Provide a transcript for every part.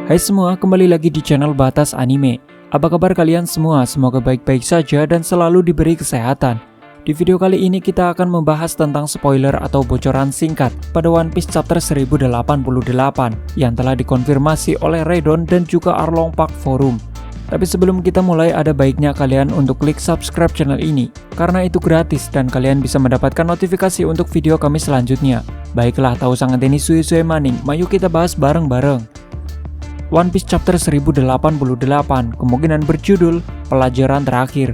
Hai semua, kembali lagi di channel Batas Anime. Apa kabar kalian semua? Semoga baik-baik saja dan selalu diberi kesehatan. Di video kali ini kita akan membahas tentang spoiler atau bocoran singkat pada One Piece chapter 1088 yang telah dikonfirmasi oleh Redon dan juga Arlong Park Forum. Tapi sebelum kita mulai, ada baiknya kalian untuk klik subscribe channel ini, karena itu gratis dan kalian bisa mendapatkan notifikasi untuk video kami selanjutnya. Baiklah, tahu sangat ini suwe-suwe maning, mari kita bahas bareng-bareng. One Piece chapter 1088 kemungkinan berjudul Pelajaran Terakhir.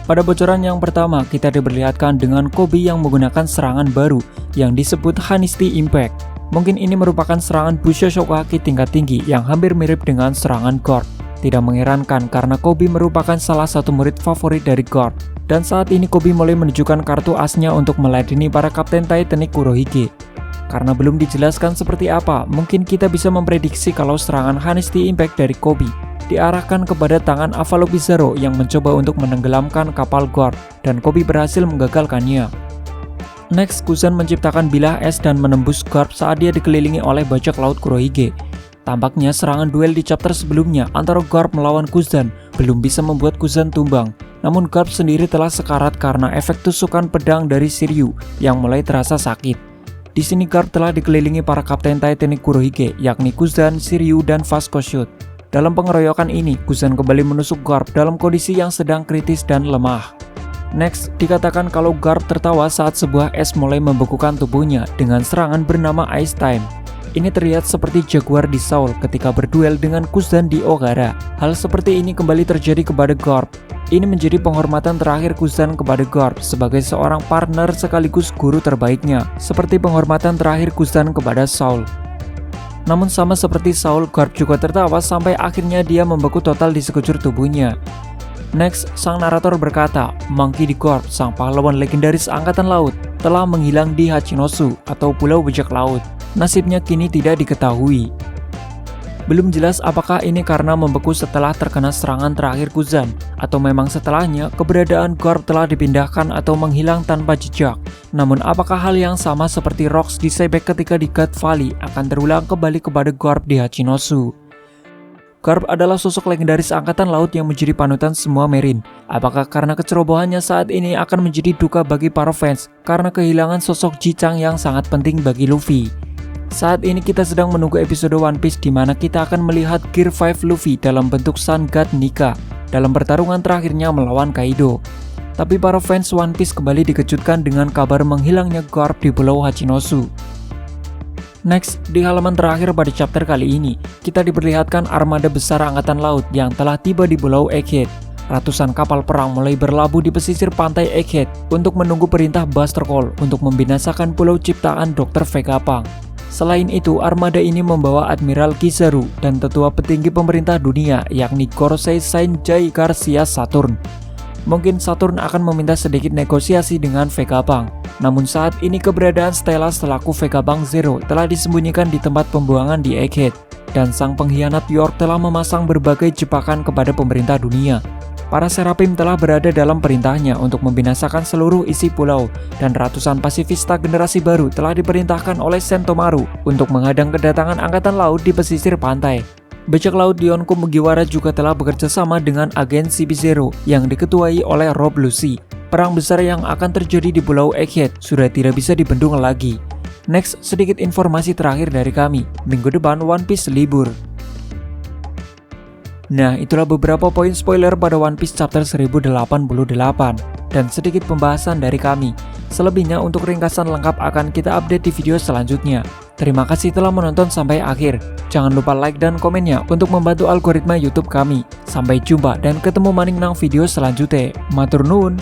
Pada bocoran yang pertama, kita diperlihatkan dengan Koby yang menggunakan serangan baru yang disebut Honesty Impact. Mungkin ini merupakan serangan Busho Shokugeki tingkat tinggi yang hampir mirip dengan serangan Garp. Tidak mengherankan karena Koby merupakan salah satu murid favorit dari Garp. Dan saat ini Koby mulai menunjukkan kartu asnya untuk meladeni para Kapten Titanic Kurohige. Karena belum dijelaskan seperti apa, mungkin kita bisa memprediksi kalau serangan Honesty Impact dari Koby diarahkan kepada tangan Avalupi Zero yang mencoba untuk menenggelamkan kapal Garp, dan Koby berhasil menggagalkannya. Next, Kuzan menciptakan bilah es dan menembus Garp saat dia dikelilingi oleh bajak laut Kurohige. Tampaknya serangan duel di chapter sebelumnya antara Garp melawan Kuzan belum bisa membuat Kuzan tumbang. Namun Garp sendiri telah sekarat karena efek tusukan pedang dari Shiryu yang mulai terasa sakit. Di sini Garp telah dikelilingi para Kapten Titanic Kurohige, yakni Kuzan, Shiryu, dan Vasco Shoot. Dalam pengeroyokan ini, Kuzan kembali menusuk Garp dalam kondisi yang sedang kritis dan lemah. Next, dikatakan kalau Garp tertawa saat sebuah es mulai membekukan tubuhnya dengan serangan bernama Ice Time. Ini terlihat seperti Jaguar di Soul ketika berduel dengan Kuzan di Ogara. Hal seperti ini kembali terjadi kepada Garp. Ini menjadi penghormatan terakhir Kuzan kepada Garp sebagai seorang partner sekaligus guru terbaiknya, seperti penghormatan terakhir Kuzan kepada Soul. Namun sama seperti Soul, Garp juga tertawa sampai akhirnya dia membeku total di sekujur tubuhnya. Next, sang narator berkata, Monkey D. Garp, sang pahlawan legendaris angkatan laut, telah menghilang di Hachinosu atau Pulau Bajak Laut. Nasibnya kini tidak diketahui. Belum jelas apakah ini karena membeku setelah terkena serangan terakhir Kuzan, atau memang setelahnya keberadaan Garp telah dipindahkan atau menghilang tanpa jejak. Namun apakah hal yang sama seperti Rocks di Sebek ketika di God Valley akan terulang kembali kepada Garp di Hachinosu? Garp adalah sosok legendaris angkatan laut yang menjadi panutan semua marine. Apakah karena kecerobohannya saat ini akan menjadi duka bagi para fans karena kehilangan sosok Ji-Chang yang sangat penting bagi Luffy? Saat ini kita sedang menunggu episode One Piece di mana kita akan melihat Gear 5 Luffy dalam bentuk Sun God Nika dalam pertarungan terakhirnya melawan Kaido. Tapi para fans One Piece kembali dikejutkan dengan kabar menghilangnya Garp di Pulau Hachinosu. Next, di halaman terakhir pada chapter kali ini, kita diperlihatkan armada besar angkatan laut yang telah tiba di Pulau Egghead. Ratusan kapal perang mulai berlabuh di pesisir pantai Egghead untuk menunggu perintah Buster Call untuk membinasakan pulau ciptaan Dr. Vegapunk. Selain itu, armada ini membawa Admiral Kizaru dan tetua petinggi pemerintah dunia, yakni Gorosei Sanjay Garcia Saturn. Mungkin Saturn akan meminta sedikit negosiasi dengan Vegapunk. Namun saat ini keberadaan Stella selaku Vegapunk Zero telah disembunyikan di tempat pembuangan di Egghead, dan sang pengkhianat York telah memasang berbagai jebakan kepada pemerintah dunia. Para Serapim telah berada dalam perintahnya untuk membinasakan seluruh isi pulau, dan ratusan pasifista generasi baru telah diperintahkan oleh Sentomaru untuk menghadang kedatangan angkatan laut di pesisir pantai. Bajak laut Yonko Mugiwara juga telah bekerja sama dengan agen CP0 yang diketuai oleh Rob Lucy. Perang besar yang akan terjadi di Pulau Egghead sudah tidak bisa dibendung lagi. Next, sedikit informasi terakhir dari kami. Minggu depan One Piece libur. Nah, itulah beberapa poin spoiler pada One Piece chapter 1088 dan sedikit pembahasan dari kami. Selebihnya untuk ringkasan lengkap akan kita update di video selanjutnya. Terima kasih telah menonton sampai akhir. Jangan lupa like dan komennya untuk membantu algoritma YouTube kami. Sampai jumpa dan ketemu maning nang video selanjutnya. Matur nuwun.